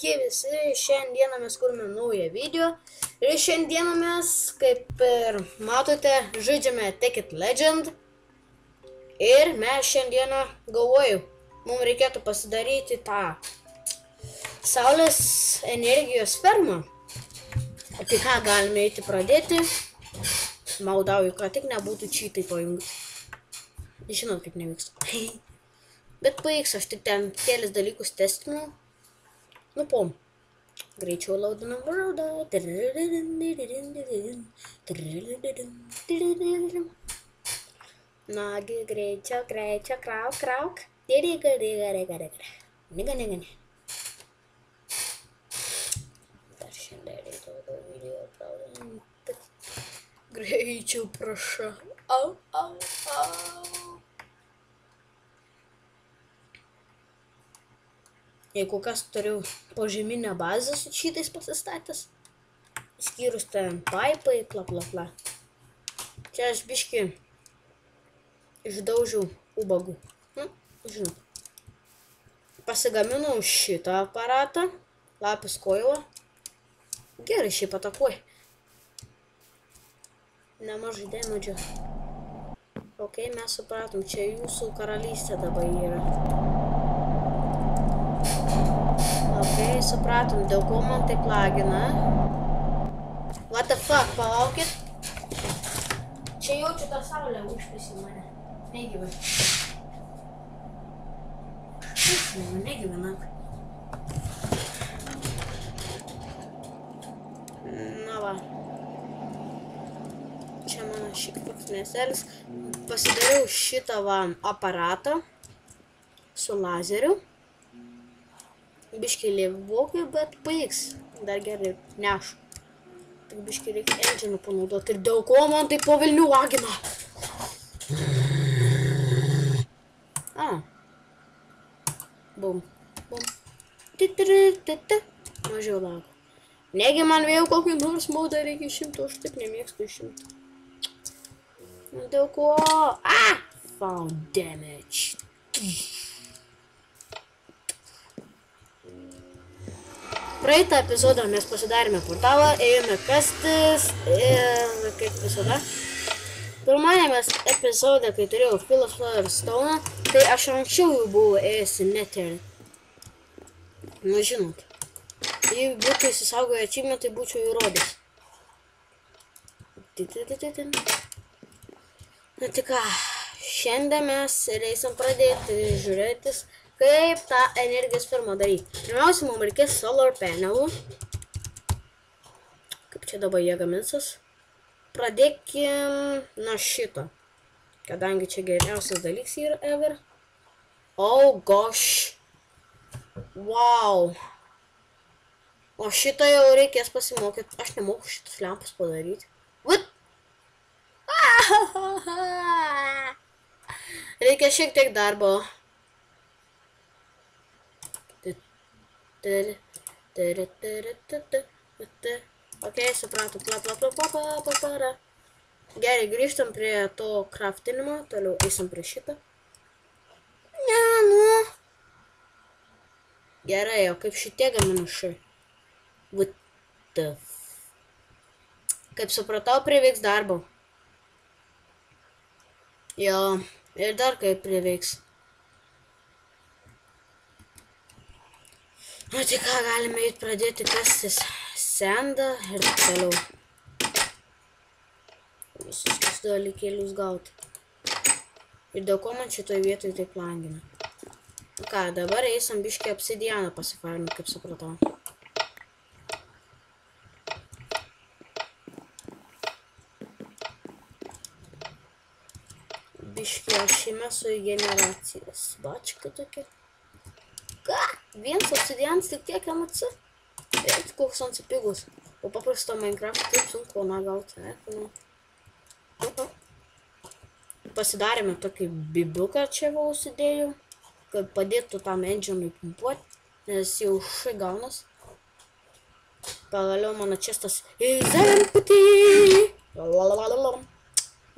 Sveiki visi, šiandieną mes kurime naują video ir šiandieną mes, kaip ir matote, žaidžiame Take It Legend ir mes šiandieną galvoju, mums reikėtų pasidaryti tą saulės energijos fermą. Tai ką, galime eiti pradėti, maudauju, kad tik nebūtų čytai pajungti. Žinot, kaip nevyksta. Bet pavyks, aš tik ten kelis dalykus testinu. Nu, pom. Greičiau laudinam vardą. Nagi, greičiau, krauk. Niga. Dar šiandien reikia daug video, pravda. Greičiau, prašau. Au. Jeigu kas turiu požeminę bazę su šitais pasistatęs, skyrus ten paipai, bla. Čia aš biškį išdaužiau ubagų. Žinau. Pasigaminau šitą aparatą, lapis koilą. Gerai šiaip atakuoju. Nemažai damage. Ok, mes supratom, čia jūsų karalystė dabar yra. Ok, supratom, dėl ko man taip lagina. What the fuck, palaukit. Čia jaučiu tą saulę užpisi mane. Negyvai. Negyvenam. Na va. Čia mano šiek toks mėselis. Pasidariau šitą va aparatą su lazeriu. Biškį lėvokai, bet pavyks. Dar gerai, nešu. Tik biškį reikia engine panaudoti. Ir dėl ko man tai po velnių lagina? Bum. Mažiau lago. Negi man vėl kokį nors modą reikia išimti, aš taip nemėgstu išimti. Dėl ko? Found damage. Praeitą epizodą mes pasidarėme portalą, ėjome kastis ir kaip visada. Pirmajame epizode, kai turėjau Philosopher Stone, tai aš anksčiau jau buvau ėjęs į Netherį. Nu, žinot. Jei būtų įsisaugoję achievement, tai būčiau įrodęs. Na tik ką, šiandien mes reisim pradėti žiūrėtis, kaip tą energijos fermą daryti. Pirmiausia, mums reikės solar panelų. Kaip čia dabar jie gaminsis. Pradėkim nuo šito. Kadangi čia geriausias dalykas yra ever. Oh gosh. Wow. O šitą jau reikės pasimokyti. Aš nemoku šitus lempus padaryti. What? Reikia šiek tiek darbo. Ok, supratom. Gerai, grįžtam prie to craftinimo. Toliau eisim prie šitą. Gerai, o kaip šitie gaminašai? What the f... Kaip supratau, prireiks darbo. Jo, ir dar kaip prireiks. Nu, tai ką, galime eiti pradėti kastis sendą ir toliau. Visus tos dalykėlius gauti. Ir dėl ko man šitoj vietoj taip langina. Nu ką, dabar eisim biškį obsidianą pasifarmint, kaip supratau. Biškį aš įmesu į generacijas. Bačka tokia. Ką? Vienas obsidianas tik tiek MC? Ir koks ansipigus. O paprasto Minecraft taip sunku gauti. Pasidarėme tokį bibiuką čia va užsidėjau, kad padėtų tam engine'ui pumpuoti, nes jau šai gaunas. Pagaliau mano čestas empty.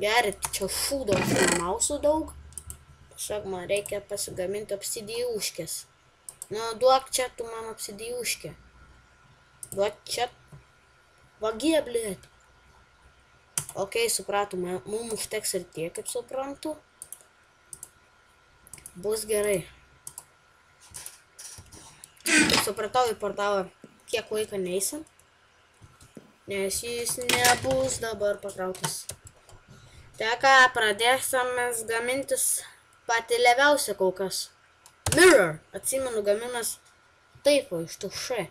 Gerai, čia šūdo aš nemausiu daug. Tiesiog man reikia pasigaminti obsidijuškės. Nu, duok čia, tu man apsidijuškė. Duok čia. Vagie, blėt. Ok, supratom, mums užteks ir tiek, kaip suprantu. Bus gerai. Kaip supratau, į portalą kiek laiką neįsim. Nes jis nebus dabar pakrautas. Tai ką, pradėsimės gamintis patį leviausią kol kas. Mirror. Atsimenu, gaminas taip, o iš tų š.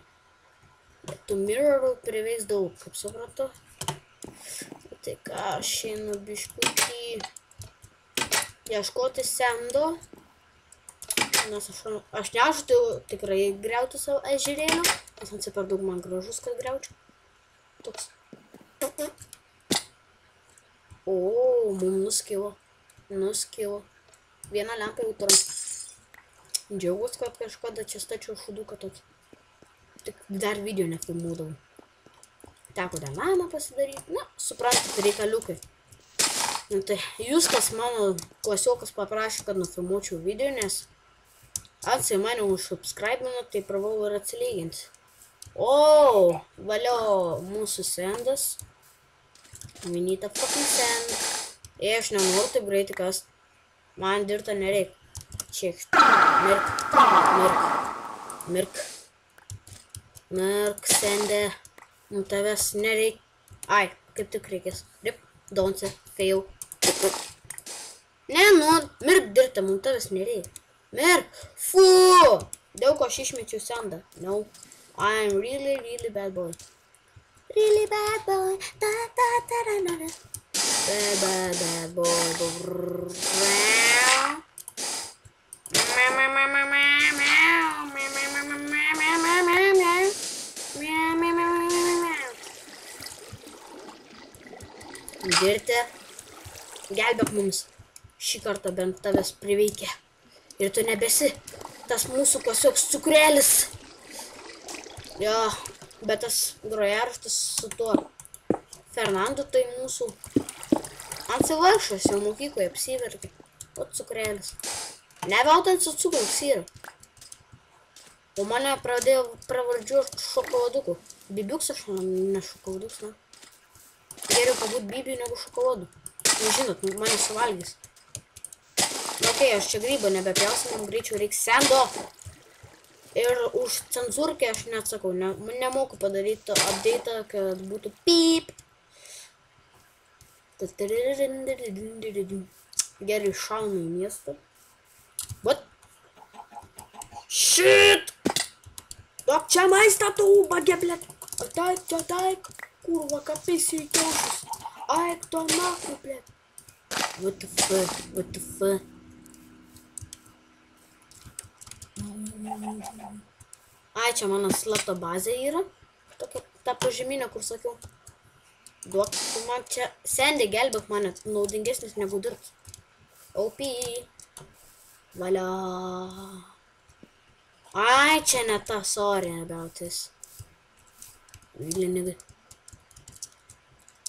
Bet tų mirrorų prireiks daug, kaip supratau. Tai ką, aš einu biškutį ieškoti sendo. Nes aš nežadu tikrai griauti savo ežerėlio. Nes ant per daug man gražus, kad griaučiau. Toks. O, mum nuskilo. Nuskilo. Vieną lempą jau turim. Džiaugus, kad kažkada čia stačiau šuduką tokį. Tik dar video nefilmuodavau. Teko dar namą pasidaryti. Na, suprantat, reikaliukai. Nu, tai jūs, kas mano klasiokas paprašė, kad nufilmuočiau video, nes atsai mane užsubscribino, tai pravau ir atsilyginti. O, valio mūsų sendas. We need a fucking sand. Jei aš nenoriu taip greitai kast. Man dirta nereik. Čiek. Mirk. Mirk. Mirk. Mirk, sendė. Nu tavęs nereik. Ai, kaip tik reikės. Rip, donce, fail. Ne, nu, mirk dirta, mums tavęs nereik. Mirk. Fu. Daug aš išmečiau sendą. No. I'm really, really bad boy. Really bad boy. Da, da, da, da, da, da. Bad boy. Dirti. Gelbėk mums. Šį kartą bent tavęs priveikė. Ir tu nebesi tas mūsų klasioks cukrėlis. Jo, bet tas grojaraštis su tuo Fernandu, tai mūsų antsivaršas jau mokykloje apsiverkė. O cukrėlis. Neveltant su cukrus yra. O mane pradėjo pravardžiuoti šokoladuku. Bibiuks aš ne šokoladuks, ne. Geriau pabūt bibių negu šokoladu. Nežinot, mane suvalgys. Ok, aš čia grybą nebepjausiu, man greičiau reiks sendo. Ir už cenzūrkę aš neatsakau, nemoku padaryti update'ą, kad būtų pip. Gerai, šaunu į miestą. What? Shit! Duok čia maistą tu, bagė, blėt. Ataik, kurva, kapis į kiaušus. Aik to naku, blėt. What the fuck? Ai, čia mano slapta bazė yra. Tokia ta pažyminė, kur sakiau. Duok, tu man čia sendė, gelbėk mane, naudingesnis negu dirbs. OP. Valia. Ai, čia ne ta, sorry about this. Really, nigga.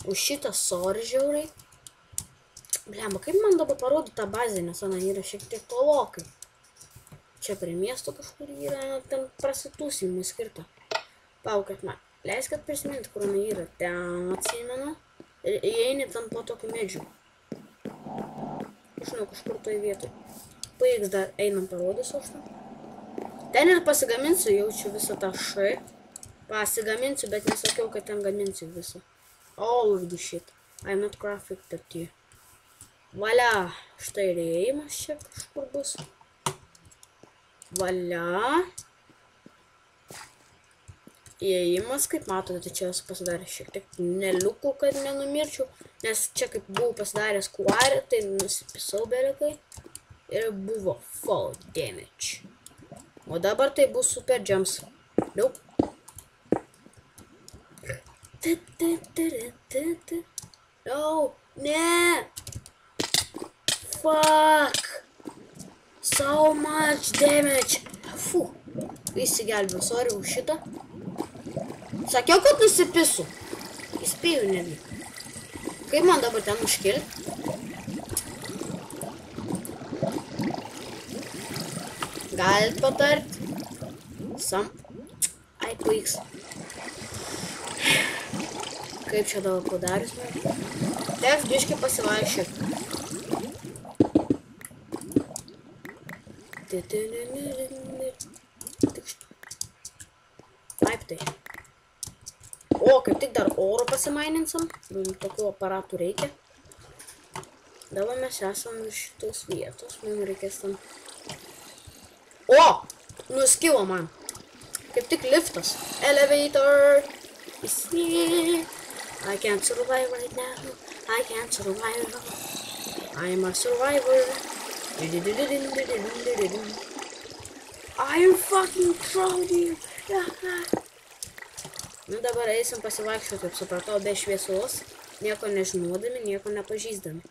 Už šitą sorry žiauriai. Blemba, kaip man dabar parodyti tą bazę, nes ona yra šiek tiek tolokai. Čia prie miesto kažkur yra ten prasitūsimui skirta. Paukit man. Leiskit prisiminti, kur jinai yra. Ten atsimenu. Ir įeini ten po tokiu medžiu. Žinau, kažkur toj vietoj. Paiks dar einam parodysiu aš ten. Ten ir pasigaminsiu, jaučiu visą tą š. Pasigaminsiu, bet nesakiau, kad ten gaminsiu visą. All of the shit. I'm not graphic dirty. Valia. Štai ir įėjimas čia kažkur bus. Valia. Įėjimas, kaip matote, čia esu pasidaręs šiek tiek neliukų, kad nenumirčiau. Nes čia kaip buvau pasidaręs kuarį, tai nusipisau berekai. Ir buvo fall damage. O dabar tai bus super jumps. Nope. No, ne. Fuck. So much damage. Fu. Įsigelbėjau, sorry už šitą. Sakiau, kad nusipisu. Įspėjau netgi. Kaip man dabar ten užkilti? Galit patarti? Some. Ai, puiks. Kaip čia dabar padarius, man? Teks biškai pasivaikščioti. Taip tai. O, kaip tik dar oro pasimaininsim. Tokių aparatų reikia. Dabar mes esam iš šitos vietos. Mums reikės tam... O! Nuskilo man. Kaip tik liftas. Elevator. Is here. I can't survive right now. I can't survive. I'm a survivor. I fucking trolled you. Nu dabar eisim pasivaikščioti, kaip supratau, be šviesos. Nieko nežinodami, nieko nepažįsdami.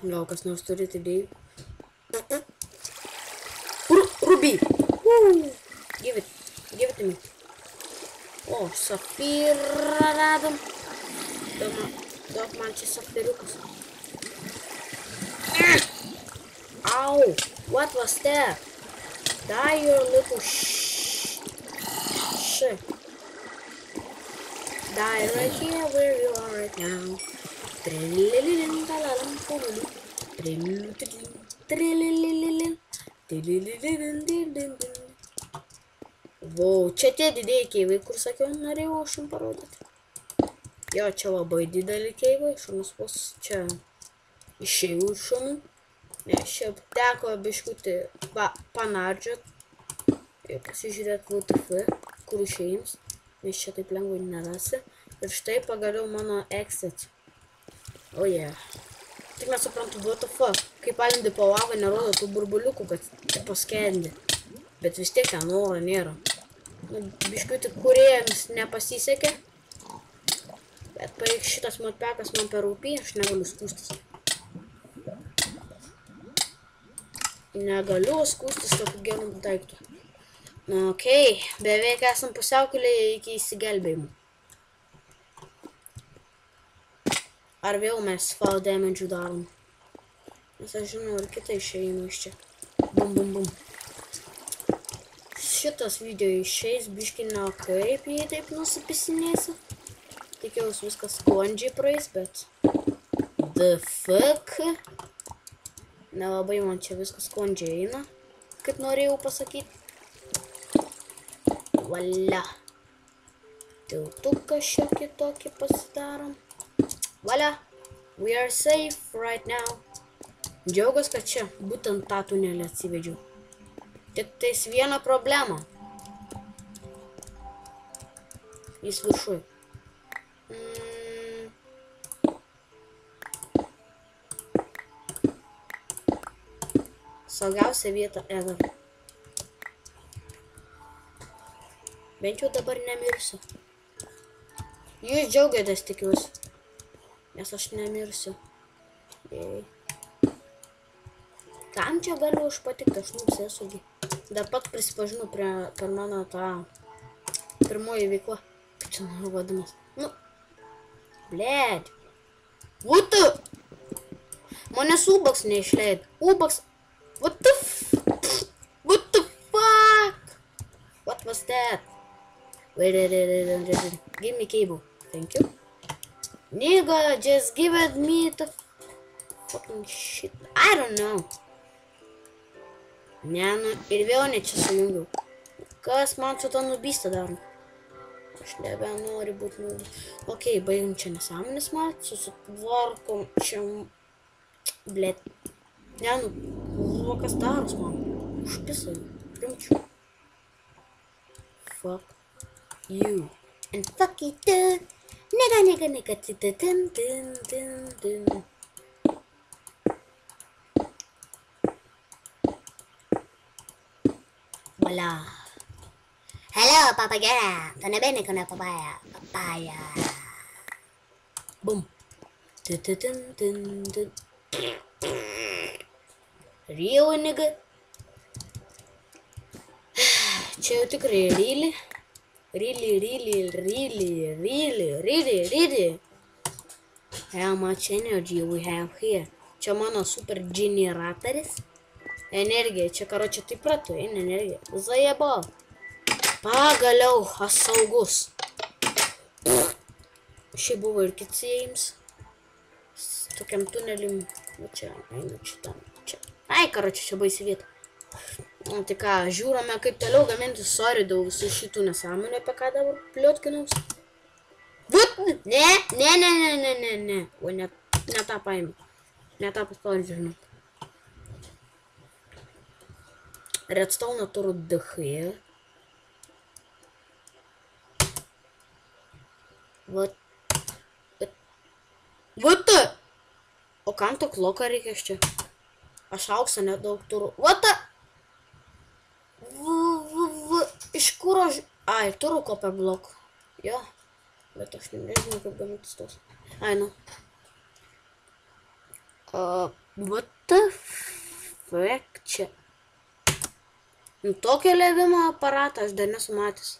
Gal kas nors turite idėjų? Ruby! Give it to me. O, safyrą radom. Duok man čia safyriukas. Ow! What was that? Die, you little shit. Die right here where you are right now. Wow, čia tie didėjai keivai, kur sakiau, norėjau aš jums parodyti. Jo, čia labai dideli keivai, šunus vos čia išėjau iš šunų. Nes čia teko biškutį panardžiot ir pasižiūrėti VTF, kur išėjims, nes čia taip lengvai nerasi. Ir štai pagaliau mano exit. Oh yeah. Tik nesuprantu VTF, kai palindi po lavą nerodo tų burbuliukų, kad paskendi. Bet vis tiek ten oro nėra. Biškutį kūrėjams nepasisekė. Bet pareik šitas modpekas man per rūpį, aš negaliu skūstis. Negaliu skūstis tokiu geru daiktu. Na, okei, beveik esam pusiaukelėje iki įsigelbėjimų. Ar vėl mes fall damage darom? Nes aš žinau, ir kitą išėjimą iš čia. Bum, bum, bum. Šitas video išeis biškai ne kaip, jei taip nusipisinėsi. Tikiausi viskas sklandžiai praeis, bet... The fuck? Nelabai man čia viskas sklandžiai eina, kaip norėjau pasakyti. Valia. Tiltuką šiokį tokį pasidarom. Valia. We are safe right now. Džiaugiuosi, kad čia būtent tą tunelį atsivedžiau. Tik tais viena problema. Jis viršui. Saugiausia vieta ever. Bent jau dabar nemirsiu. Jūs džiaugiatės, tikiuosi. Nes aš nemirsiu. Jei. Kam čia galiu aš patikti, aš nusėsugi. Dar pat prisipažinu per mano tą pirmoji veikla. Kaip čia vadinas? Nu. Blėd. What the? Manęs Ubaks neišleid. Ubaks. What the fuck? What was that? Wait. Give me cable. Thank you. Nigga, just give it me the fucking shit. I don't know. Ne, nu, ir vėl ne čia sujungiau. Kas man su to nubystą daro? Aš nebenoriu būti nubystą. Okei, baigim čia nesąmonės mat, susitvarkom čia... Blėt. Ne, nu, kas daros man? Užpisai, rimčiau. Fuck you. And fuck it too. Nigga, tin. Voila. Hello, papagera. Stai bene con la papaya? Papaya. Boom. Real nigga. Čia jau tikrai really. Really. How much energy we have here. Čia mano super generatorius. Energija, čia karočią taip pratu, energija. Zajebal. Pagaliau, aš saugus. Šiaip buvo ir kits įėjims. Tokiam tunelim. Va čia, einu šitam. Čia. Ai, karočią, čia baisi vieta. Tai ką, žiūrame kaip toliau gaminti, sorry dėl visų šitų nesąmonė, apie ką dabar pliotkinus. Vat, ne. O, ne tą paėmė. Ne tą paspaudžiu, žinot. Redstone turiu DH. Vat. O kam to kloką reikia čia? Aš auksą nedaug turiu. Vat. Iš kur aš... Ai, turiu kopę blokų. Jo. Bet aš nežinau, kaip gamintis tos. Ai, nu. What the fuck čia? Nu, tokio levimo aparatą aš dar nesu matęs.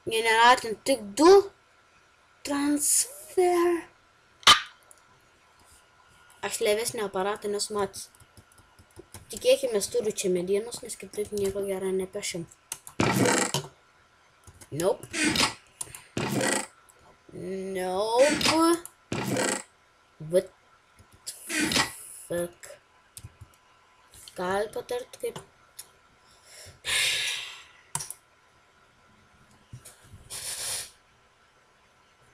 Generatin tik 2. Transfer. Aš levesnio aparatą nesu matęs. Tikėkime, turiu čia medienos, nes kitaip nieko gero nepešim. Nope. What fuck. Gal patart kaip...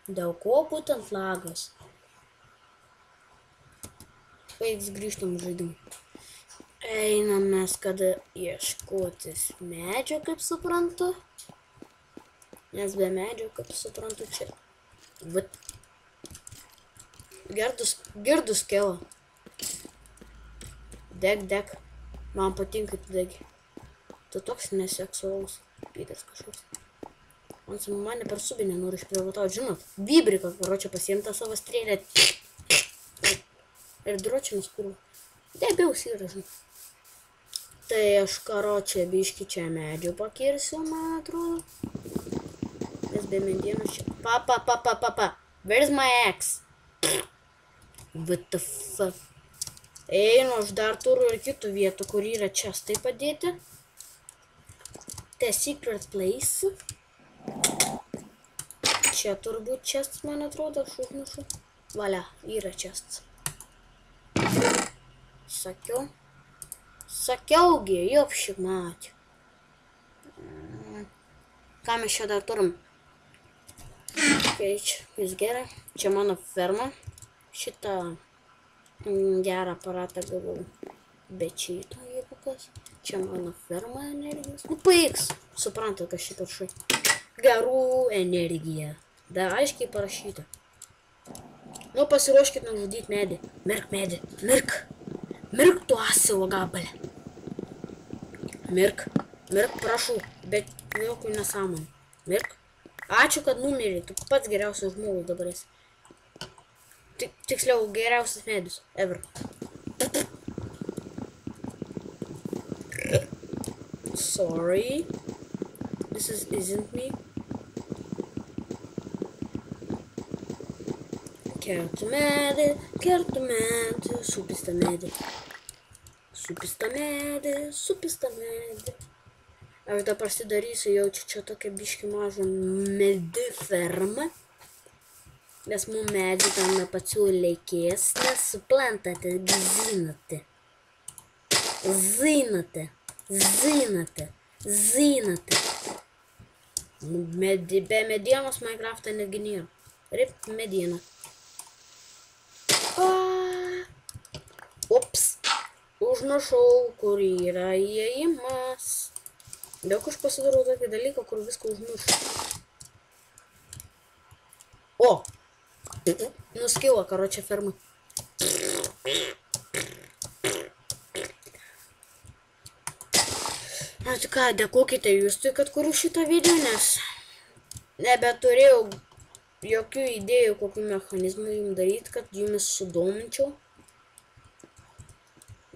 Dėl ko būtent lagas? Baigs grįžtam žaidimą. Einam mes kada ieškotis medžio, kaip suprantu. Nes be medžio, kaip suprantu, čia. Vat. Girdus kelo. Deg. Man patinka tu degi. Tu toks neseksualus. Pytas kažkoks. Man su mane per subinę nori išprievatauti. Žinot, Vybrika, karočią pasiimta savo strėlę. Ir dročiamas kur. Debiaus yra, žinot. Tai aš karočią biškį čia medžių pakirsiu, man atrodo. Nes be medienos čia. Pa. Where's my axe? What the fuck? Einu, aš dar turiu ir kitų vietų, kur yra čestai padėti. The secret place. Čia turbūt čestas, man atrodo, aš užmušu. Valia, yra čestas. Sakiaugi, jopšik matė. Ką mes čia dar turim? Okay, čia vis gerai. Čia mano ferma. Šitą gerą aparatą gavau. Bet šitą, jeigu kas. Čia mano ferma energijos. Nu, paiks. Suprantat, kas šitą šai. Gerų energiją. Dar aiškiai parašyta. Nu, pasiruoškit nužudyti medį. Mirk medį. Mirk tu asilo gabalę. Mirk, prašau. Bet jokių nesąmonų. Mirk. Ačiū, kad numirė. Tu pats geriausias žmogus dabar esi. Tiksliau, geriausias medis. Ever. Sorry. This isn't me. Kertu medį, supistą medį. Aš dabar pasidarysiu, jaučiu čia tokia biški mažą medį fermą. Nes mums medį tam pačiu reikės, nes suplantate, zinate. Be medienos Minecraft'ą netgi nėra. Rip medieną. Ups. Užnašau, kur yra įėjimas. Daug aš pasidarau tokį dalyką, kur viską užmušu. O! Nuskilo, karočią fermą. Na, tai ką, dėkokite jūs, tai kad kuriu šitą video, nes nebeturėjau jokių idėjų, kokių mechanizmų jums daryti, kad jumis sudominčiau.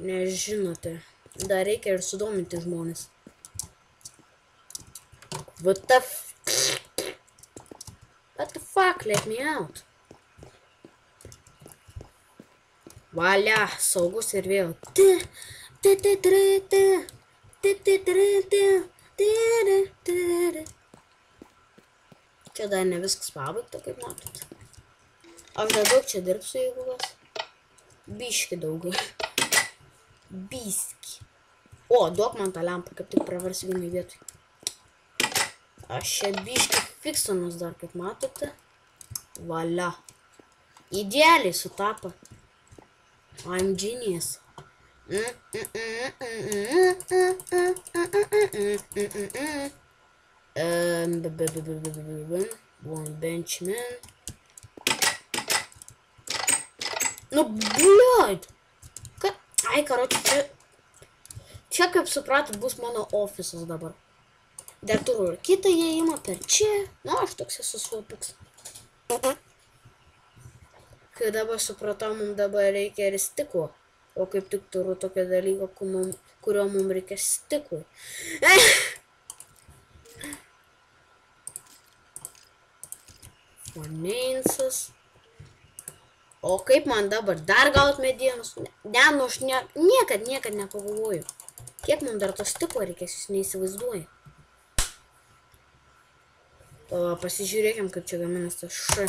Nes žinote, dar reikia ir sudominti žmonės. What the fuck, let me out. Valia, saugus ir vėl. Čia dar ne viskas pabaigta, kaip matot. Aš dar daug čia dirbsiu, jeigu kas. Biški daugiau. Biski. O, duok man tą lempą, kaip tik pravarsi vienai vietoj. Aš čia biški fiksinus dar, kaip matote. Valia. Idealiai sutapo. I'm genius. One benchman. Nu, bliad. Ai, karoči, čia kaip supratot, bus mano ofisas dabar. Dar turiu ir kitą įėjimą per čia. Nu, aš toks esu slopuks. Kai dabar supratau, mums dabar reikia ir stiko. O kaip tik turiu tokio dalyko, kurio mums reikia stikui. Forneinsas. O kaip man dabar dar gaut medienos? Ne, nu aš niekad nepagalvoju. Kiek man dar to stiko reikės, jūs neįsivaizduoju. O pasižiūrėkim, kaip čia gaminas tas š.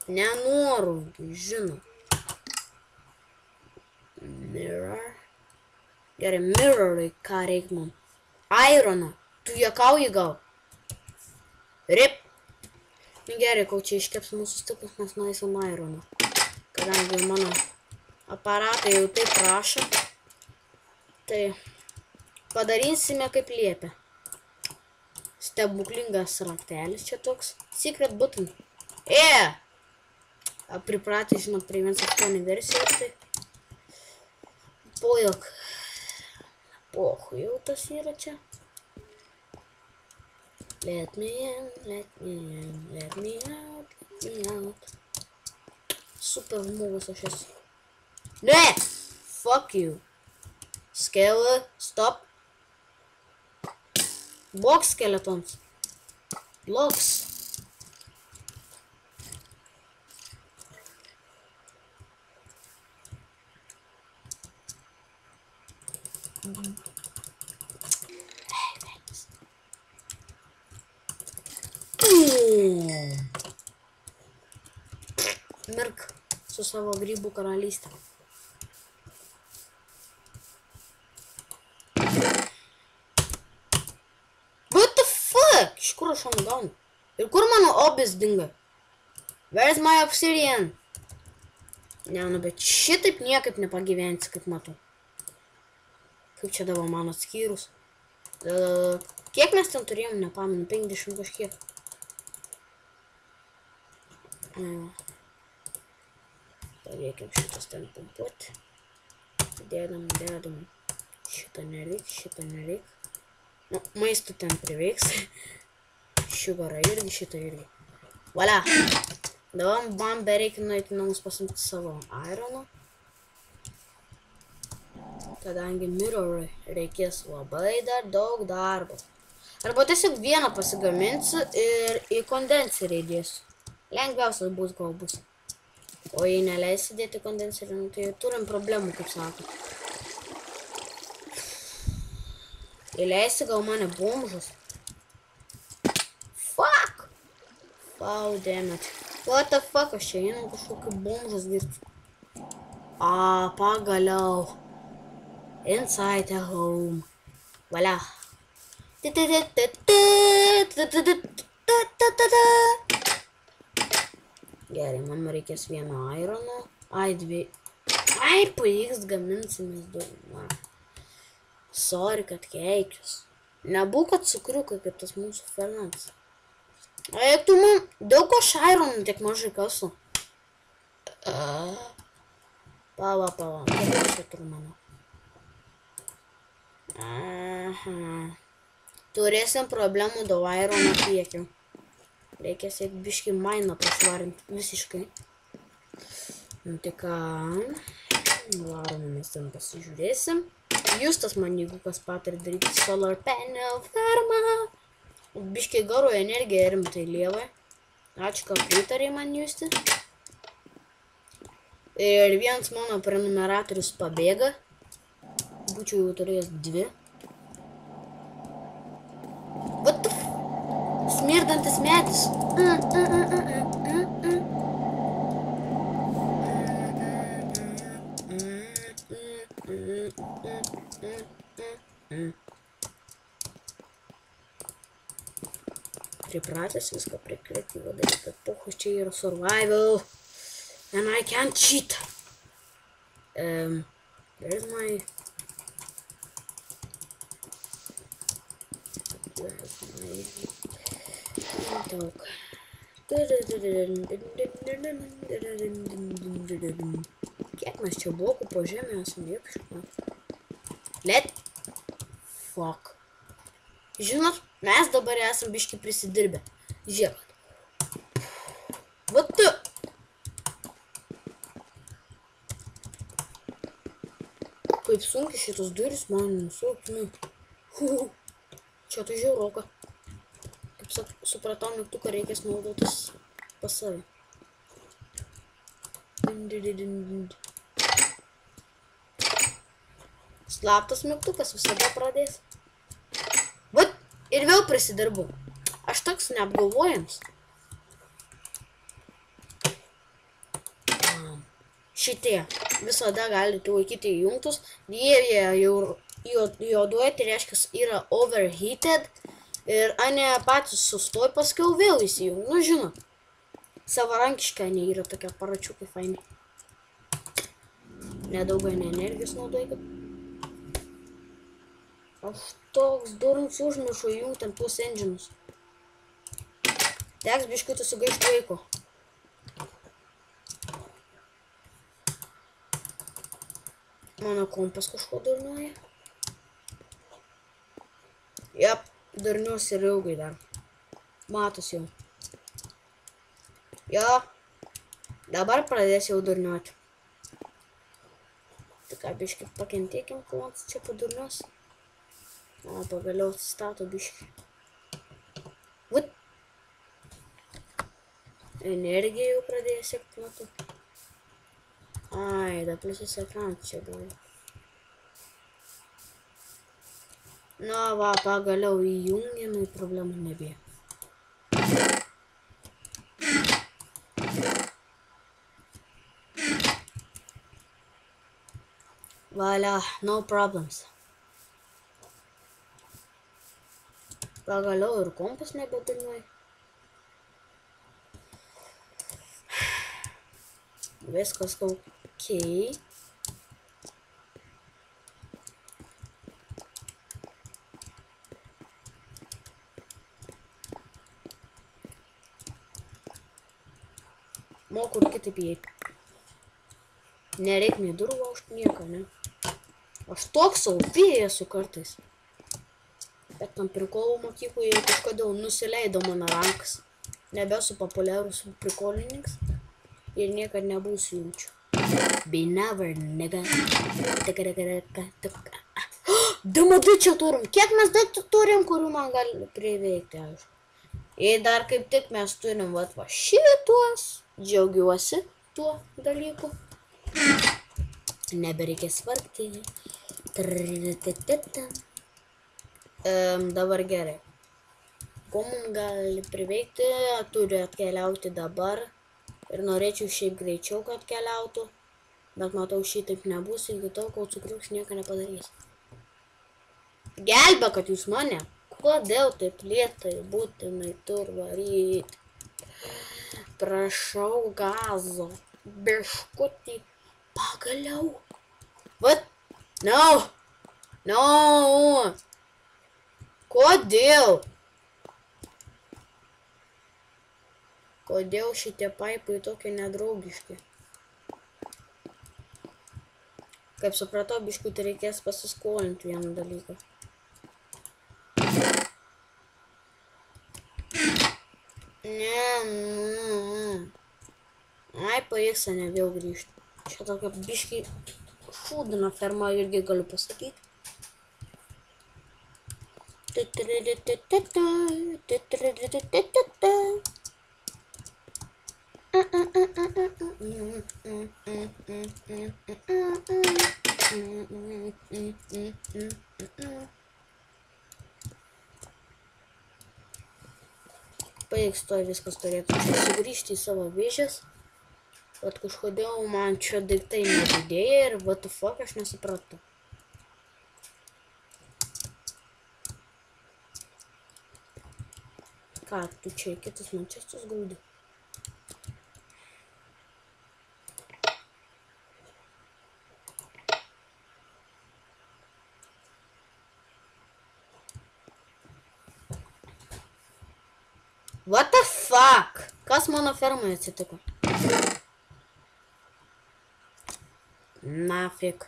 Nenoru, žinau. Mirror. Gerai, mirrorai, ką reik man. Ironą. Tu juokauji gal? Rip. Gerai, kol čia iškeps mūsų stiklus, mes nueisim ironą. Kadangi mano aparatai jau taip prašo, tai padarysime kaip liepia. Stebuklingas raktelis čia toks. Secret button. Pripratę, žinot, prie 1.8 versijos, tai pojok. Pohu jau tas yra čia. Let me in, let me in, let me out, let me out. Super žmogus aš esu. Ne! Fuck you. Scale, stop. Box skeletons. Blocks. Mirk su savo grybų karalystė. What the fuck? Iš kur aš šonu gaunu? Ir kur mano obis dinga? Where's my obsidian? Ne, nu, bet šitaip niekaip nepagyvensi, kaip matau. Kaip čia dabar mano skyrus? Kiek mes ten turėjom, nepamenu, 50 kažkiek. Paliekam šitas ten pumpuoti. Dėdam. Šitą nereik. Nu, maisto ten priveiks. Sugarą irgi, šitą irgi. Voila. Dabar man bereikia nueiti namus pasimti savo ironą. Kadangi mirrorui reikės labai dar daug darbo. Arba tiesiog vieną pasigaminsiu ir į kondenserį įdėsiu. Lengviausias bus gal bus. O jei neleis įdėti kondenserį, tai turim problemų, kaip sako. Įleisi gal mane bomžus. Fuck! Wow, damn it. What the fuck, aš čia einu kažkokį bomžus dirbti. Pagaliau. Inside a home. Voila. Gerai, man reikės vieną ironą. Dvi. Pavyks gaminsimės daug. Sorry, kad keikius. Nebūk, kad cukriukai, kaip tas mūsų Fernandas. Eik tu man, daug aš ironų tiek mažai kasu. Pala. Kaip čia turiu mano? Turėsim problemų dėl irono kiekio. Reikės eik biškį mainą pasvarinti visiškai. Nu tai ką, varome mes ten pasižiūrėsim. Justas man, jeigu kas patarė daryti solar panel farmą. Biškį garo energiją rimtai lievai. Ačiū, kad pritarė man Justi. Ir vienas mano prenumeratorius pabėga. Būčiau jau turėjęs 2. What the f... Smirdantis medis. Pripratęs viską prie kreatyvo daryti, kad pochus čia yra survival. And I can't cheat. Where's my... Daug. Kiek mes čia blokų po žemę esam jėpšimą? Let fuck. Žinot, mes dabar esam biški prisidirbę. Žiūrėk. What the... Kaip sunkiai šitos duris man nusukti. Čia tai žiauroka. Kaip supratau, mygtuką reikės naudotis pas savį. Slaptas mygtukas visada pradės. Vat, ir vėl prisidirbu. Aš toks neapgalvojams. Šitie visada galite laikyti įjungtus. Jie jau juoduoja, tai reiškia yra overheated. Ir ane patys sustoj, paskiau vėl įsijung. Nu, žinot, savarankiškai ane yra tokia paračiukai faini. Nedaug energijos naudoja. Aš toks durns užmiršau įjungti ant tuos enginus. Teks biškutį sugaišti laiko. Mano kompas kažko durnuoja. Jep, durniuos ir ilgai dar. Matos jau. Jo, dabar pradės jau durniuoti. Tai ką, biškį pakentėkim, kol ant čia padurniuos. O, pagaliau atsistato biškį. Vat. Energija jau pradėjo siekti metu. Ai, da pliusas ekranas čia gali. Na va, pagaliau įjungiamai problemų nebėra. Valia, no problems. Pagaliau ir kompas nebedainuoja. Viskas okei. Moku ir kitaip įeiti. Nereik nei durų laužti nieką, ne? Aš toks saupėjai esu kartais. Bet tam prikolų mokykloje kažkodėl nusileido mano rankas. Nebesu populiarus prikolininkas. Ir niekad nebūsiu jaučiu. Be never, nega. Damadai čia turim. Kiek mes daiktų turim, kurių man gali priveikti, aišku. Ir dar kaip tik mes turim va šituos. Džiaugiuosi tuo dalyku. Nebereikės vargti. Dabar gerai. Ko mums gali priveikti, turi atkeliauti dabar. Ir norėčiau šiaip greičiau, kad keliautų. Bet matau, šitaip nebus, iki tol, kol cukriuks nieko nepadarys. Gelbė, kad jūs mane. Kodėl taip lėtai būtinai tur varyti? Prašau gazo. Biškutį. Pagaliau. What? No. No. Kodėl? Kodėl šitie paipai tokie nedraugiški? Kaip supratau, biškutį reikės pasiskolinti vieną dalyką. Ne. Ai, pavyks, ne vėl grįžti. Čia tokia biškį šūdina ferma, irgi galiu pasakyti. Baigs to viskas turėtų čia sugrįžti į savo vėžės. Bet kažkodėl man čia daiktai nedidėja ir what the fuck aš nesupratau. Ką, tu čia į kitus mančestus gaudi? What the fuck? Kas mano fermoje atsitiko? Nafik.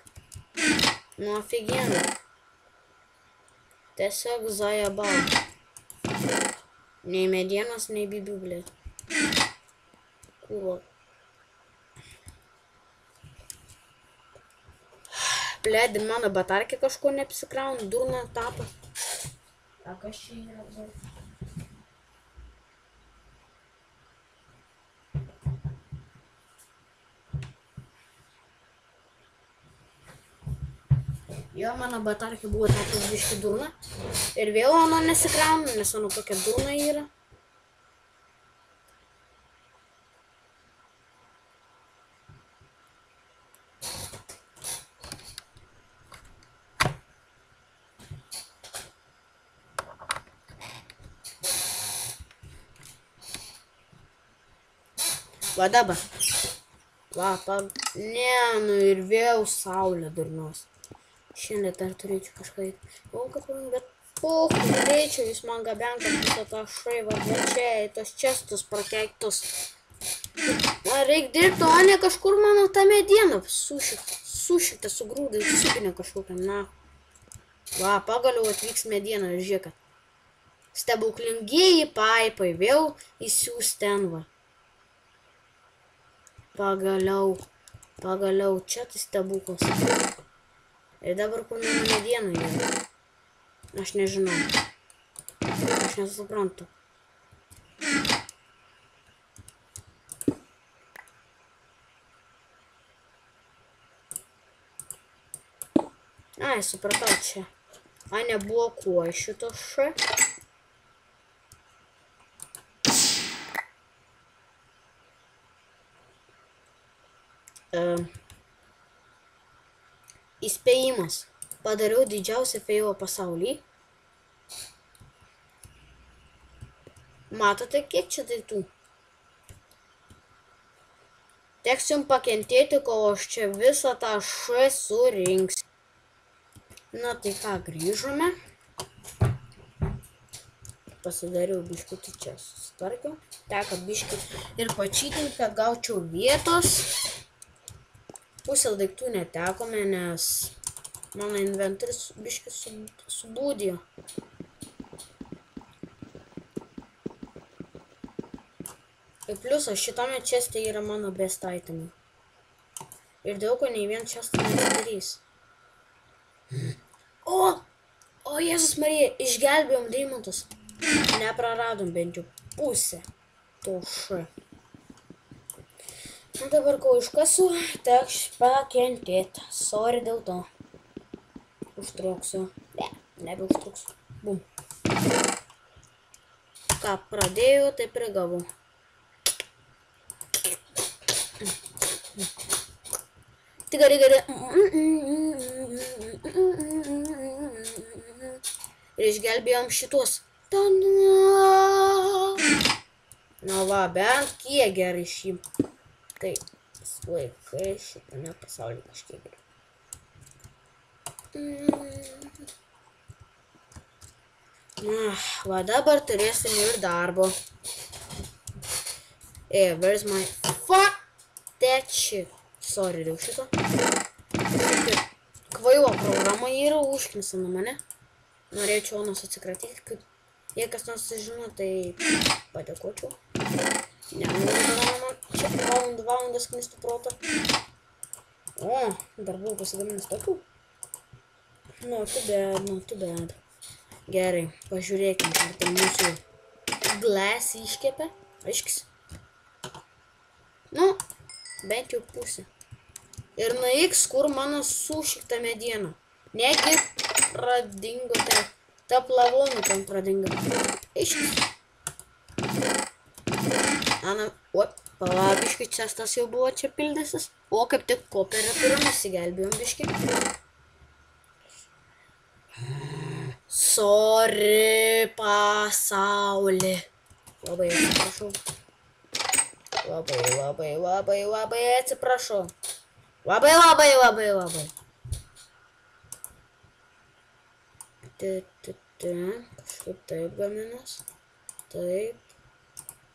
Nafigėna. Tiesiog zajabau. Nei medienos, nei bibių, blėt. Kūro. Blėt, mano batarkė kažko neapsikrauna, durna tapo. A, kas čia yra, blėt? Jo, mano batarkė buvo tapus biški durna. Ir vėl mano nesikrauna, nes mano tokia durna yra. Va dabar. Va, ne, nu ir vėl saulė durnos. Šiandien dar turėčiau kažką įti. O, kad bet pohu, turėčiau, jūs man gabenkat visą tą šaivą, bet čia į tos čestus prakeiktus. Man reikia dirbti, o ne kažkur mano tą medieną sušikta, sugrūdai, supinė kažkokiam, na. Va, pagaliau atvyks mediena, žiūrėkat. Stebuklingieji paipai vėl įsiūs ten, va. Pagaliau, čia tai stebuklas. Ir dabar kur mano mediena yra? Aš nežinau. Aš nesuprantu. Ai, supratau čia. A, neblokuoju šito š. Įspėjimas. Padariau didžiausią feilą pasaulyje. Matote, kiek čia daiktų? Teks jums pakentėti, kol aš čia visą tą š surinksiu. Na tai ką, grįžome. Pasidariau biškutį čia susitvarkiau. Teko biškį ir pačytinti, kad gaučiau vietos. Pusę daiktų netekome, nes mano inventorius biškį subūdėjo. Ir pliusas, šitame česte yra mano best itemai. Ir dėl ko nei vien čestą nedarys. O Jėzus Marija, išgelbėjom deimantus. Nepraradom bent jau pusę to š. Na dabar, kol iškasiu, teks pakentėti. Sorry dėl to. Užtruksiu. Ne, nebeužtruksiu. Bum. Ką pradėjau, taip ir gavau. Tikrai. Ir išgelbėjom šitos. Na va, bent kiek gerai šį. Tai laikai šitame pasaulyje kažkiek geriau. Va dabar turėsim ir darbo. Where's my fuck that shit? Sorry dėl šito. Kvailo programa yra užknisa nuo mane. Norėčiau nos atsikratyti, kad jei kas nors žino, tai padėkočiau. Ne, man čia valandas knistų protą. O, dar buvau pasigaminęs tokių. Not too bad. Gerai, pažiūrėkim, ar tai mūsų glass iškepė. Aiškis. Nu, bent jau pusę. Ir nuiks, kur mano sušikta mediena. Negi pradingo ta plavonų ten pradingo. Iškis. Ana, palabiškai cestas jau buvo čia pildysis. O kaip tik koperę turim, įsigelbėjom biškai. Sorry, pasaulį. Labai atsiprašau. Labai atsiprašau. Labai. Kažkaip taip gaminas. Taip.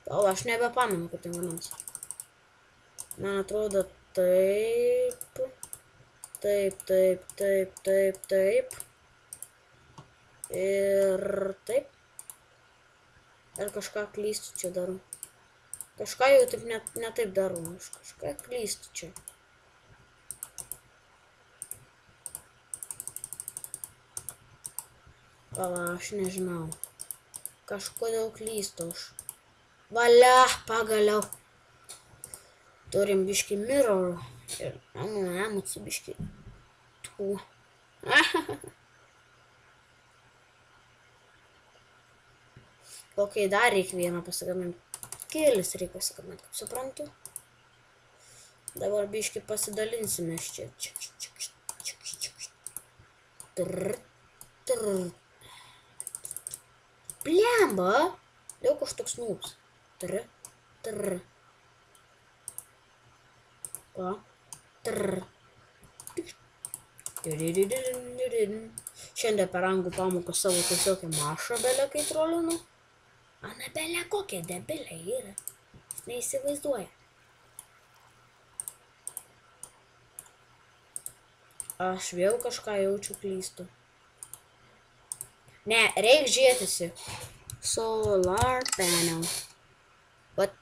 O, aš nebepamenu, kaip ten gaminas. Man atrodo taip. Taip. Ir taip. Ar kažką klystu čia darau. Kažką jau taip ne taip darau. Aš kažką klystu čia. Pala, aš nežinau. Kažkodėl klystu aš. Valia, pagaliau. Turim biškį mirror. Ir emocijų biškį. Tų. Ok, dar reikia vieną pasigaminti. Kelis reikia pasigaminti, kaip suprantu. Dabar biškį pasidalinsime čia. Blemba. Jau kažtoks nūps. Pa. Šiandien per anglų pamoką savo tiesiog mašą belę kai trolinu. Ana belė kokia debilė yra. Jis neįsivaizduoja. Aš vėl kažką jaučiu klystu. Ne, reik žiūrėtisi. Solar panel. What?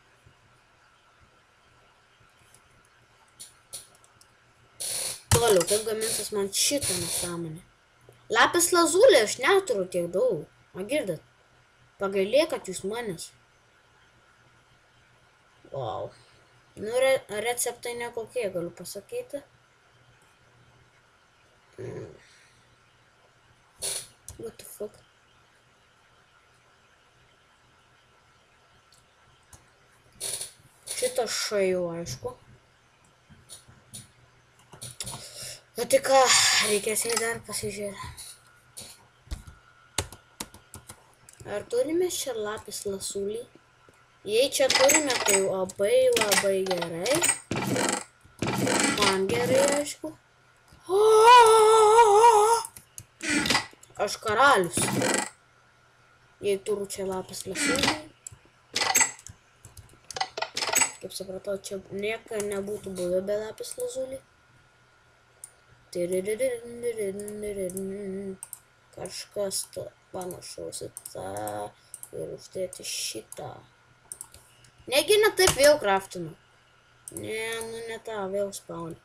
Toliau, kaip gamintas man šitą nesąmonę. Lapis lazulė, aš neturiu tiek daug. O girdat? Pagailė, kad jūs manęs. Wow. Nu, receptai nekokie, galiu pasakyti. What the fuck? Šitą šajau, aišku. O tai ką, reikės jai dar pasižiūrėti. Ar turime čia lapis lasulį? Jei čia turime, tai labai gerai. Man gerai, aišku. Aš karalius. Jei turiu čia lapis lasulį. Kaip supratau, čia nieka nebūtų buvę be lapis lazulį. Kažkas panašaus į tą ir uždėti šitą. Negi ne taip vėl kraftinu. Ne tą vėl spaunu.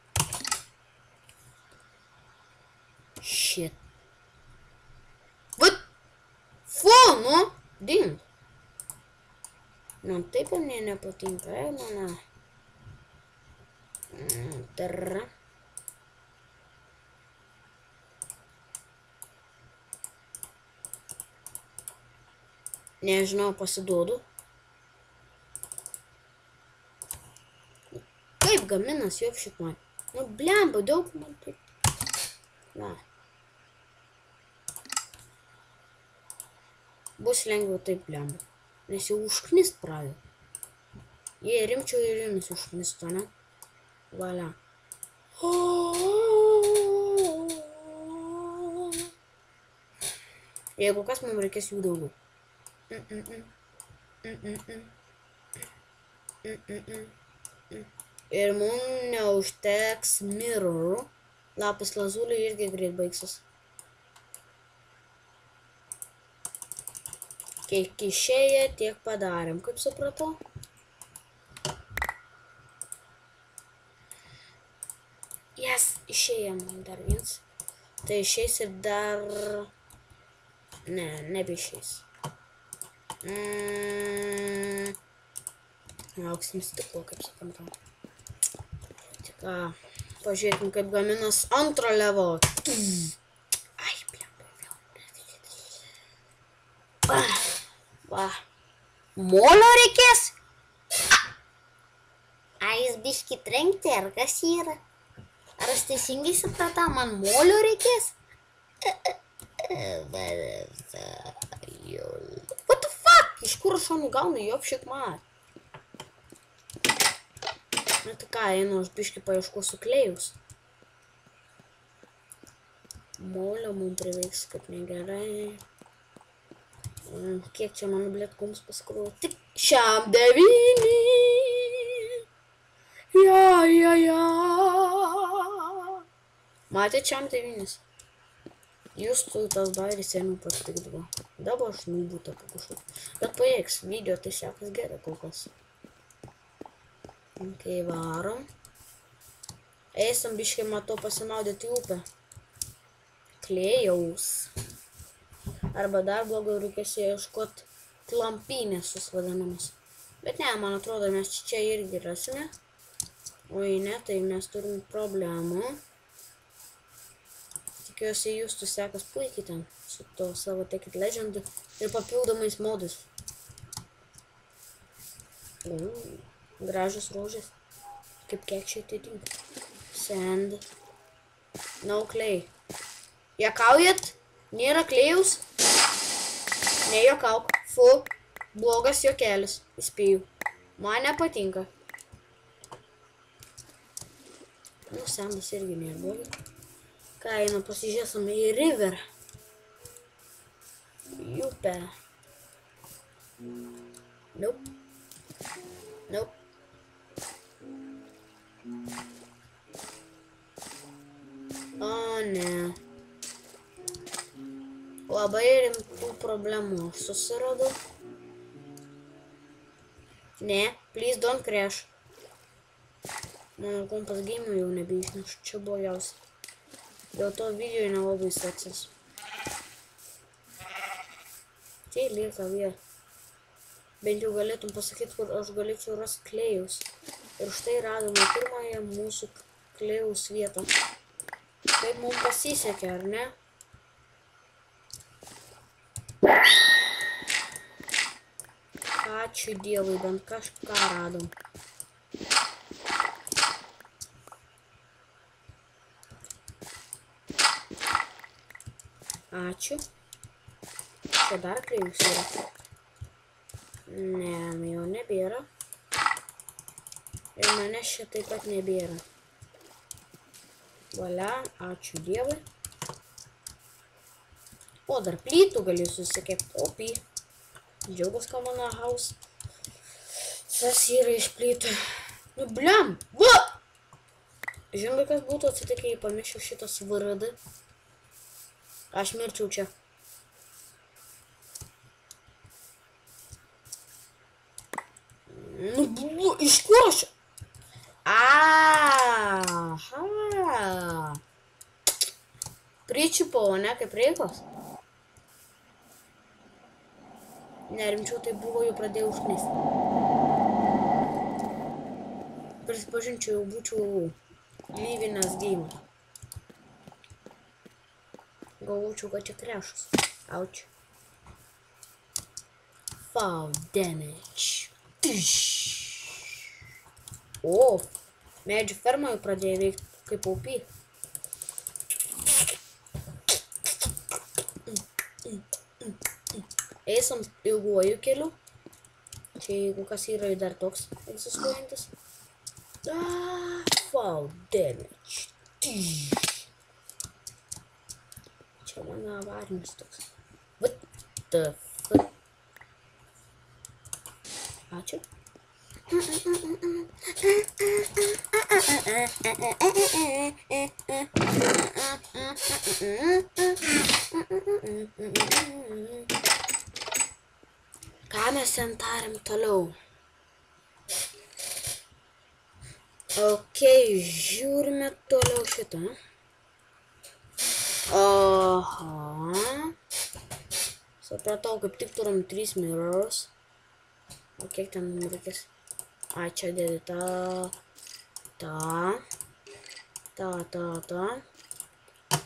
Shit. Vat! Fu, nu! Ding. Man taip ir nepatinka, mane. Tarra. Nežinau, pasiduodu. Kaip gaminas, jok šit man. Nu, blemba, daug man taip. Na. Bus lengviau taip blemba. Nes jau užknist pradėjo. Jei rimčiau ir jumis užknisto, ne? Valia. Jeigu kas, mums reikės jų daugiau. Ir mums neužteks mirror. Lapis lazulį irgi greit baigsis. Kiek išėję, tiek padarėm, kaip supratau. Yes, išėję man dar viens. Tai išeis ir dar... Ne, nebeišeis. Auksim stiklo, kaip suprantam. Tik ką, pažiūrėkim, kaip gaminas antro levo. Ai, blemba, vėl. Va. Molio reikės? Ai, jis biškį trenkti, ar kas yra? Ar aš teisingai supratau, man molio reikės? What the fuck? Iš kur aš šonų gaunu, jopšik man? Na tai ką, einu, aš biškį paieškosiu klėjus. Molio mums prireiks, kaip negerai. Kiek čia mano blėtkoms paskruoju? Tik šiam 9. Ja. Matėt šiam 9? Jūs tas bairis jame patikdavo. Dabar aš būtų pakušau. Bet paėks, video tai sekas gerai kol kas. Ok, varom. Eisam biškai, matau, pasimaudyti upę. Klėjaus. Arba dar blogiau reikės ieškot klampynės susvadinamas. Bet ne, man atrodo, mes čia irgi rasime. Oi, ne, tai mes turim problemų. Tikiuosi, jūs tu sekas puikiai ten su to savo Take It Legend ir papildomais modais. Gražios rožės. Kaip kekšiai tai tinka. Sand. No clay. Jakaujat? Nėra klėjaus? Nejakauk. Fu. Blogas jokelis. Įspėju. Man nepatinka. Nu, sandas irgi nėra blogai. Ką, einu pasižiūrėsime į river. Upę. Nope. O, ne. Labai rimtų problemų aš susiradau. Ne, please don't crash. Mano kompas game jau nebeišneš, čia buvo jaus. Dėl to video nelabai seksis. Tai lieka vėl. Bent jau galėtum pasakyti, kur aš galėčiau rasti klėjus. Ir štai radome pirmąją mūsų klėjaus vietą. Kaip mums pasisekė, ar ne? Ačiū Dievui, bent kažką radom. Ačiū. Čia dar klėjus yra. Ne, jau nebėra. Ir manęs čia taip pat nebėra. Valia, ačiū Dievui. O, dar plytų galiu susikepti. Opy. Džiaugas Kamana House. Tas yra iš plytų. Nu, bliam! Va! Žinai, kas būtų atsitikę, jei pamirščiau šitas VRD? Aš mirčiau čia. Nu, iš kur aš? Aha. Pričiupau, ne, kaip reikos? Nerimčiau, tai buvo, jau pradėjau užknisti. Prisipažinčiau, jau būčiau lyvinęs game. Galvočiau, kad čia krešas. Auč. Fall damage. O, medžių ferma jau pradėjo veikti kaip OP. Eisam ilguoju keliu. Čia jeigu kas yra dar toks egzistuojantis. Fall damage. Čia mano avarinis toks. What the fuck? Ačiū. Ką mes ten tariam toliau? Ok, žiūrime toliau šitą. Aha. Supratau, kaip tik turim 3 mirrors. O kiek ten reikės? Ai, čia dėdi tą.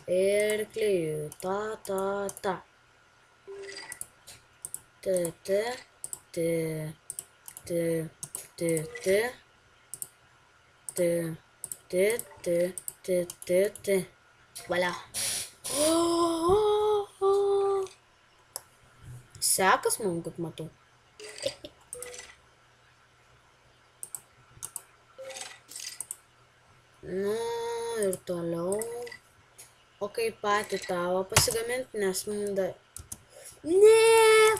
Ir klijų. Ta. Valia. Sekas man, kaip matau. Nu, ir toliau. O kaip patį tavo pasigaminti, nes mums dar... Ne,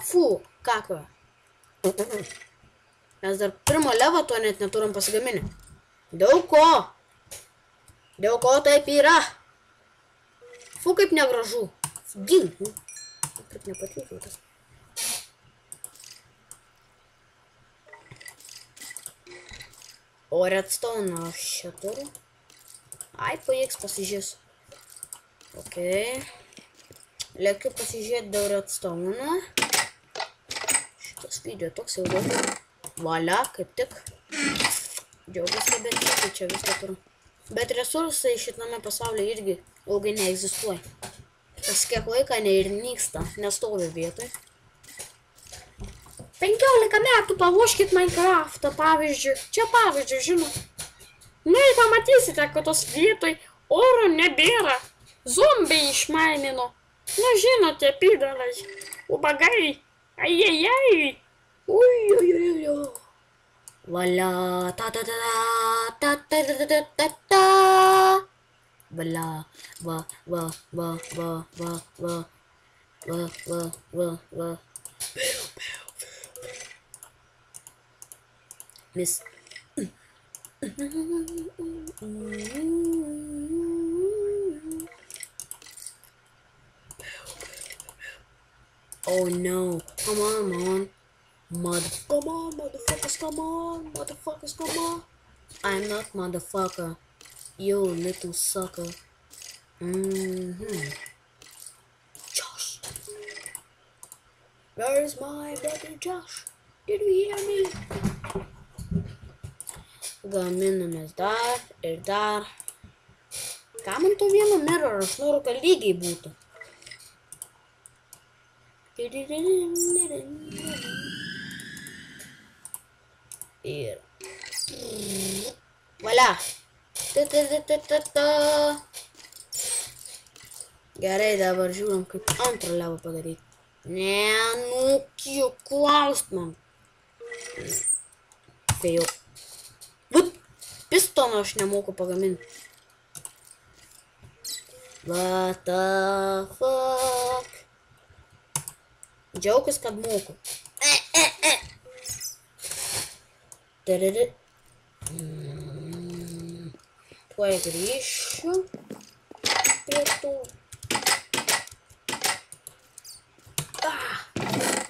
fu, kakva. Mes dar pirmo levo to net neturim pasigaminę. Dėl ko taip yra? Fu, kaip negražu. Gink. Kaip nepatiko tas. O redstone aš čia turiu. Ai, paėks pasižiūrėsiu. Ok. Lėkiu pasižiūrėti dėl redstone. Šitas video toks ilgas. Valia, kaip tik. Džiaugiuosi, bet čia viską turiu. Bet resursai šitame pasaulyje irgi ilgai neegzistuoja. Kas kiek laiką ir nyksta, nestovi vietoj. 15 metų pavoškit Minecraftą, pavyzdžiui. Čia pavyzdžiui, žinot. Nu ir pamatysite, kad tos vietoj oro nebėra. Zombiai išmainino. Nu žinote, pidalai. Ubagai. Ai. Ui. Valia. Ta. Valia. Va. Miss. Oh no. Come on. Motherfuckers, come on. I'm not motherfucker. You little sucker. Josh. Where's my brother Josh? Did you hear me? Gaminamės dar ir dar. Ką man to vieno mirror? Aš noriu, kad lygiai būtų. Ir... Valia. Gerai, dabar žiūrim, kaip antrą levą padaryti. Ne, nu, kiek klaust man. Fail. Pistoną aš nemoku pagaminti. What the fuck? Džiaukis, kad moku. Tuoj grįšiu prie tų.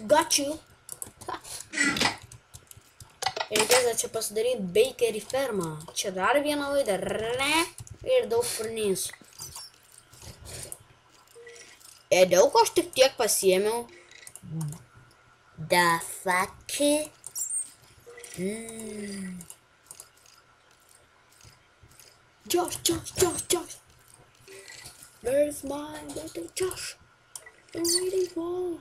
Got you. Reikės čia pasidaryti bakery fermą. Čia dar vieną laidą. Ir daug furnisų. Daug aš tik tiek pasiėmiau. The fuck? Josh. Where's my little Josh? I'm waiting for.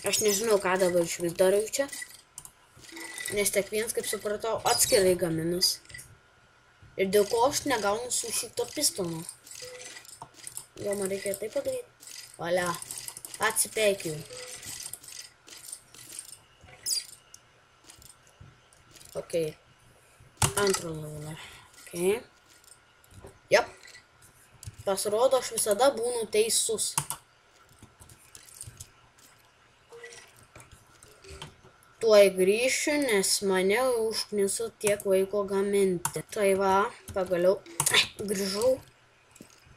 Aš nežinau, ką dabar iš vis darau čia. Nes tiek vienas, kaip supratau, atskirai gaminas. Ir dėl ko aš negaunu su šito pistono. Gal man reikia tai padaryti? Valia. Atsipeikiu. Ok. Antro levelą. Ok. Jep. Pasirodo, aš visada būnu teisus. Tuoj grįšiu, nes mane užkniso tiek laiko gaminti. Tai va, pagaliau grįžau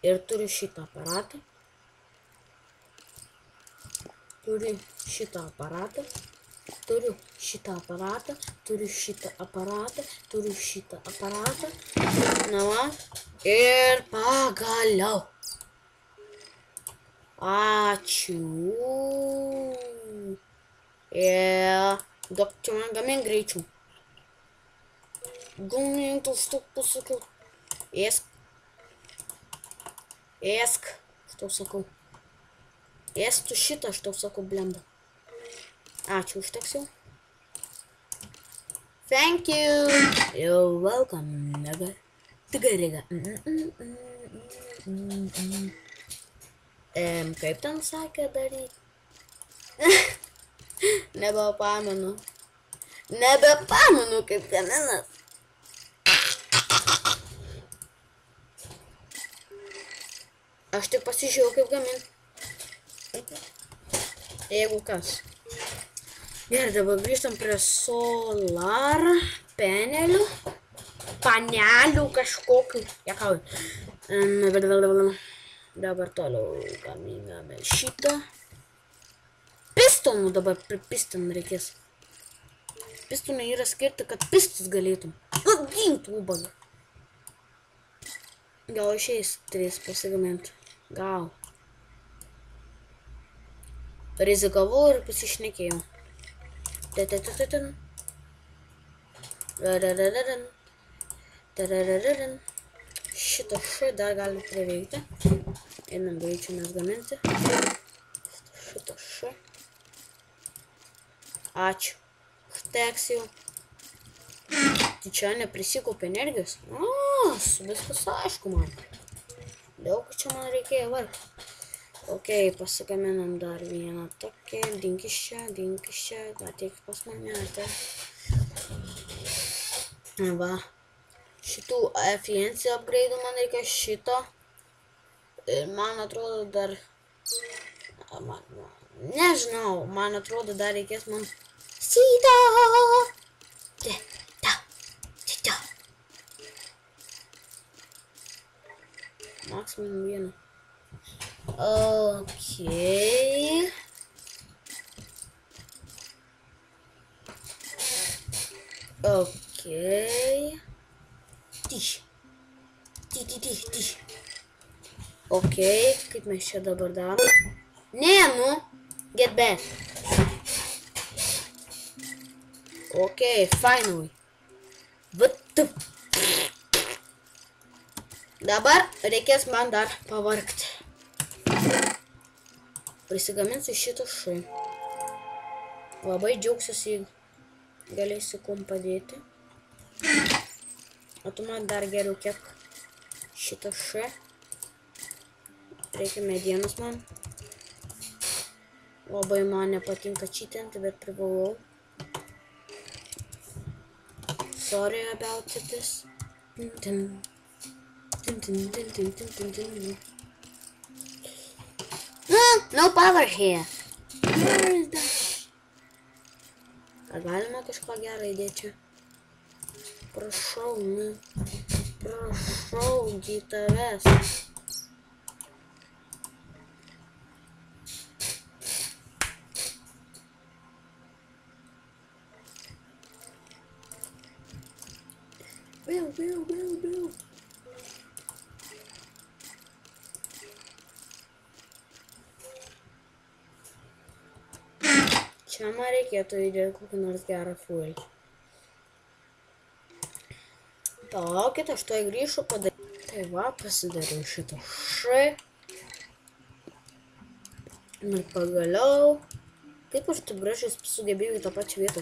ir turiu šitą aparatą. Turiu šitą aparatą, turiu šitą aparatą, turiu šitą aparatą. Na va. Ir pagaliau. Ačiū. Ir duok čia man gamink greičiau. Gamink tau štuk pasakiau. Ėsk. Ėsk. Aš tau sakau. Ėsk tu šitą, aš tau sakau, blemba. Ačiū, užteks jau. Thank you. You're welcome, nigga. Tigariga. Kaip ten sakė daryti? Nebepamenu. Nebepamenu, kaip gaminas. Aš tik pasižiūrėjau, kaip gamin. Jeigu kas. Gerai, dabar grįžtam prie solar panelių. Panelių kažkokių. Jekauju. Dabar toliau gaminame šitą. Pistonų dabar pripistinų reikės. Pistonai yra skirti, kad pistis galėtum. Gink ubagą. Gal išeis 3 pasigaminti. Gal. Rizikavau ir pasišnekėjau. Šitą š dar gali priveikti. Einam greičiau mes gaminti. Šitą š. Ačiū. Užteks jau. Tai čia neprisikaup energijos. Viskas aišku man. Daug čia man reikėjo vargti. Ok, pasagaminam dar vieną tokį. Dink iš čia, ateik pas mane. Va. Šitų efficiency upgrade'ų man reikia šito. Ir man atrodo dar... Nežinau, man atrodo dar reikės man... Šito! Šito! Maksimum vieną. Okay. Okay. Tyš. Okay, kaip mes čia dabar darom? Ne, nu. Get back. Okay, finally. What the... Dabar reikės man dar pavargti. Prisigaminsiu šitą š. Labai džiaugsiuosi, jeigu galėsiu kum padėti. O tu man dar geriau kiek šitą š. Reikia medienos man. Labai man nepatinka čytinti, bet privalau. Sorry about this. No power here. Where is that? Ar galima kažką gerą įdėti čia? Prašau, nu. Prašau, tavęs. Bill. Čia man reikėtų įdėti kokį nors gerą fuel. Palaukit, aš tuoj grįšiu padaryti. Tai va, pasidariau šitą š. Ir pagaliau. Kaip aš taip gražiai sugebėjau į tą pačią vietą.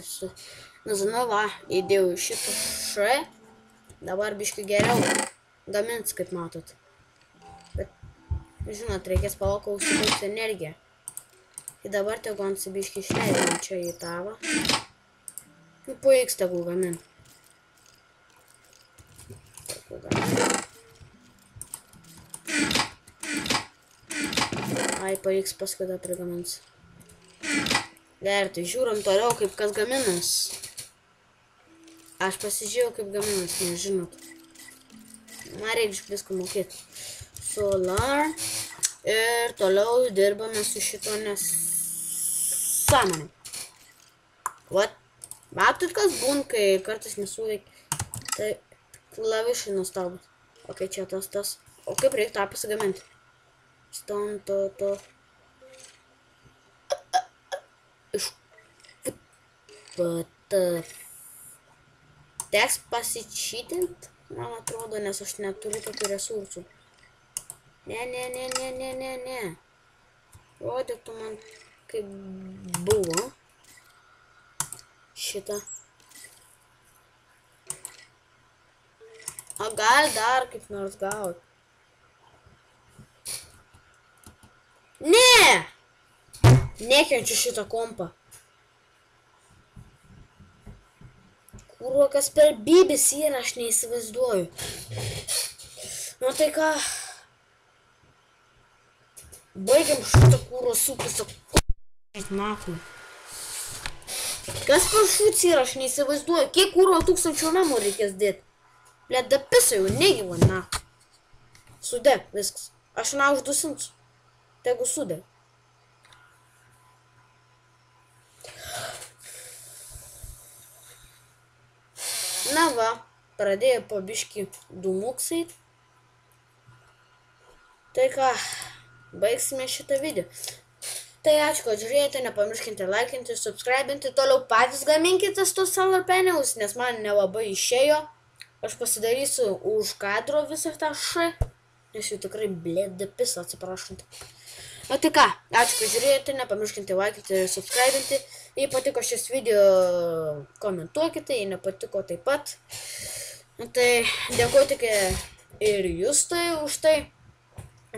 Nežinau, va, įdėjau šitą š. Dabar biškai geriau gamins, kaip matot. Bet, žinot, reikės palaukau užsibaigti energiją. Tai dabar tegu ansibiškai išleidžiam čia į tavą. Nu, po X tegu gamin. Ai, po X paskui dar prigamins. Gerai, tai žiūrim toliau, kaip kas gaminas. Aš pasižiūrėjau, kaip gaminas, nežinot. Man reikia viską mokėti. Solar. Ir toliau dirbame su šito nesąmonėm. Vat. Matot, kas būn, kai kartais nesuveikia. Tai klavišai nustabus. Ok, čia tas. O kaip reikia tą pasigaminti? Ston to. Iš. Teks pasičytint, man atrodo, nes aš neturiu tokių resursų. Ne. Rodyk tu man, kaip buvo. Šitą. O gal dar kaip nors gauti. Ne! Nekenčiu šitą kompą. Kūro, kas per bibis yra, aš neįsivaizduoju. Nu tai ką? Baigiam šitą kūro supusą. Nakui. Kas per šūts yra, aš neįsivaizduoju. Kiek kūro 1000 namų reikės dėti? Blet, da pisa jau negyva, na. Sudeg, viskas. Aš neuždusinsiu. Tegu sudeg. Na va, pradėjo po biškį dūmuksai. Tai ką, baigsime šitą video. Tai ačiū, kad žiūrėjote, nepamirškite laikinti, subscribinti, toliau patys gaminkite tos solar panels, nes man nelabai išėjo. Aš pasidarysiu už kadro visą tą nes jau tikrai blėda pisa, atsiprašant. O tai ką, ačiū, kad žiūrėjote, nepamirškite laikinti ir subscribinti. Jei patiko šis video, komentuokite, jei nepatiko taip pat. Tai dėkuoju tik ir jūs tai už tai.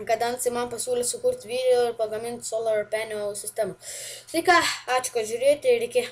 Kadangi man pasiūlė sukurti video ir pagaminti solar panel sistemą. Tai ką, ačiū, kad žiūrėjote ir iki.